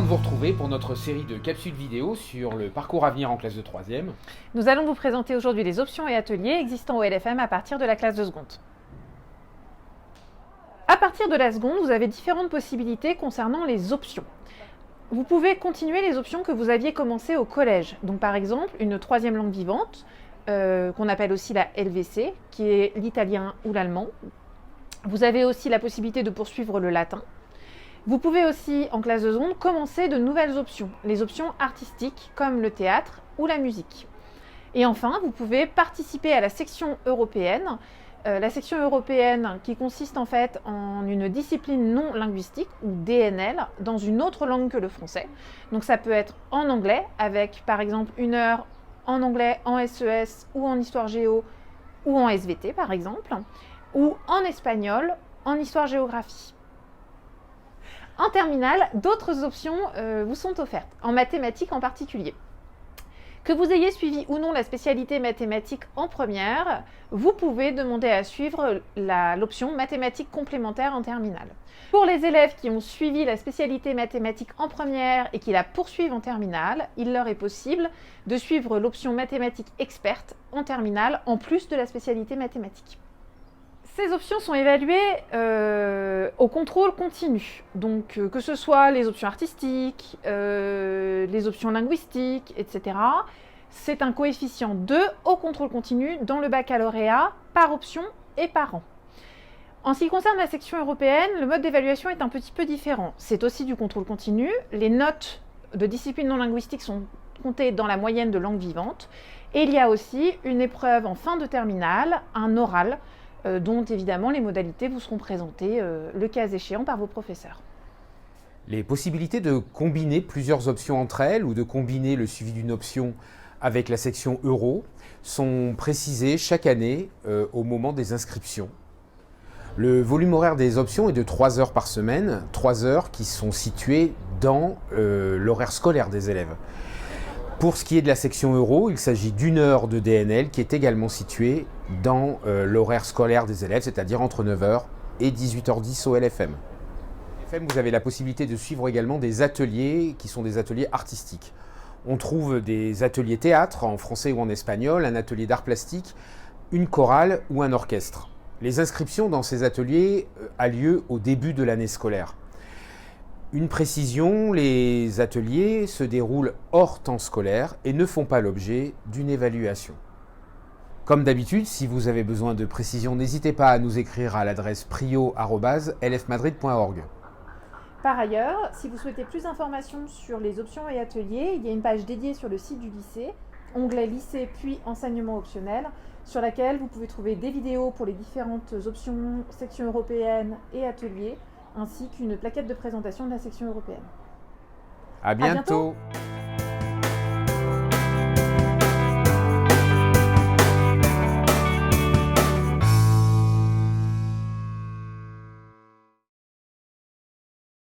de vous retrouver pour notre série de capsules vidéo sur le parcours à venir en classe de 3e. Nous allons vous présenter aujourd'hui les options et ateliers existants au LFM à partir de la classe de seconde. À partir de la seconde, vous avez différentes possibilités concernant les options. Vous pouvez continuer les options que vous aviez commencées au collège. Donc par exemple, une troisième langue vivante, qu'on appelle aussi la LVC, qui est l'italien ou l'allemand. Vous avez aussi la possibilité de poursuivre le latin. Vous pouvez aussi, en classe de seconde, commencer de nouvelles options, les options artistiques comme le théâtre ou la musique. Et enfin, vous pouvez participer à la section européenne. La section européenne qui consiste en fait en une discipline non linguistique ou DNL dans une autre langue que le français. Donc ça peut être en anglais avec par exemple une heure en anglais, en SES ou en histoire géo ou en SVT par exemple, ou en espagnol, en histoire-géographie. En terminale, d'autres options vous sont offertes, en mathématiques en particulier. Que vous ayez suivi ou non la spécialité mathématiques en première, vous pouvez demander à suivre l'option mathématiques complémentaires en terminale. Pour les élèves qui ont suivi la spécialité mathématiques en première et qui la poursuivent en terminale, il leur est possible de suivre l'option mathématiques experte en terminale en plus de la spécialité mathématiques. Ces options sont évaluées au contrôle continu, donc que ce soit les options artistiques, les options linguistiques, etc. C'est un coefficient 2 au contrôle continu dans le baccalauréat par option et par an. En ce qui concerne la section européenne, le mode d'évaluation est un petit peu différent. C'est aussi du contrôle continu. Les notes de discipline non linguistique sont comptées dans la moyenne de langue vivante. Et il y a aussi une épreuve en fin de terminale, un oral, dont évidemment les modalités vous seront présentées le cas échéant par vos professeurs. Les possibilités de combiner plusieurs options entre elles ou de combiner le suivi d'une option avec la section Euro sont précisées chaque année au moment des inscriptions. Le volume horaire des options est de 3 heures par semaine, 3 heures qui sont situées dans l'horaire scolaire des élèves. Pour ce qui est de la section Euro, il s'agit d'une heure de DNL qui est également située dans l'horaire scolaire des élèves, c'est-à-dire entre 9h et 18h10 au LFM. Au LFM, vous avez la possibilité de suivre également des ateliers qui sont des ateliers artistiques. On trouve des ateliers théâtre en français ou en espagnol, un atelier d'art plastique, une chorale ou un orchestre. Les inscriptions dans ces ateliers ont lieu au début de l'année scolaire. Une précision, les ateliers se déroulent hors temps scolaire et ne font pas l'objet d'une évaluation. Comme d'habitude, si vous avez besoin de précision, n'hésitez pas à nous écrire à l'adresse prio@lfmadrid.org. Par ailleurs, si vous souhaitez plus d'informations sur les options et ateliers, il y a une page dédiée sur le site du lycée, onglet lycée puis enseignement optionnel, sur laquelle vous pouvez trouver des vidéos pour les différentes options, sections européennes et ateliers, ainsi qu'une plaquette de présentation de la section européenne. À bientôt.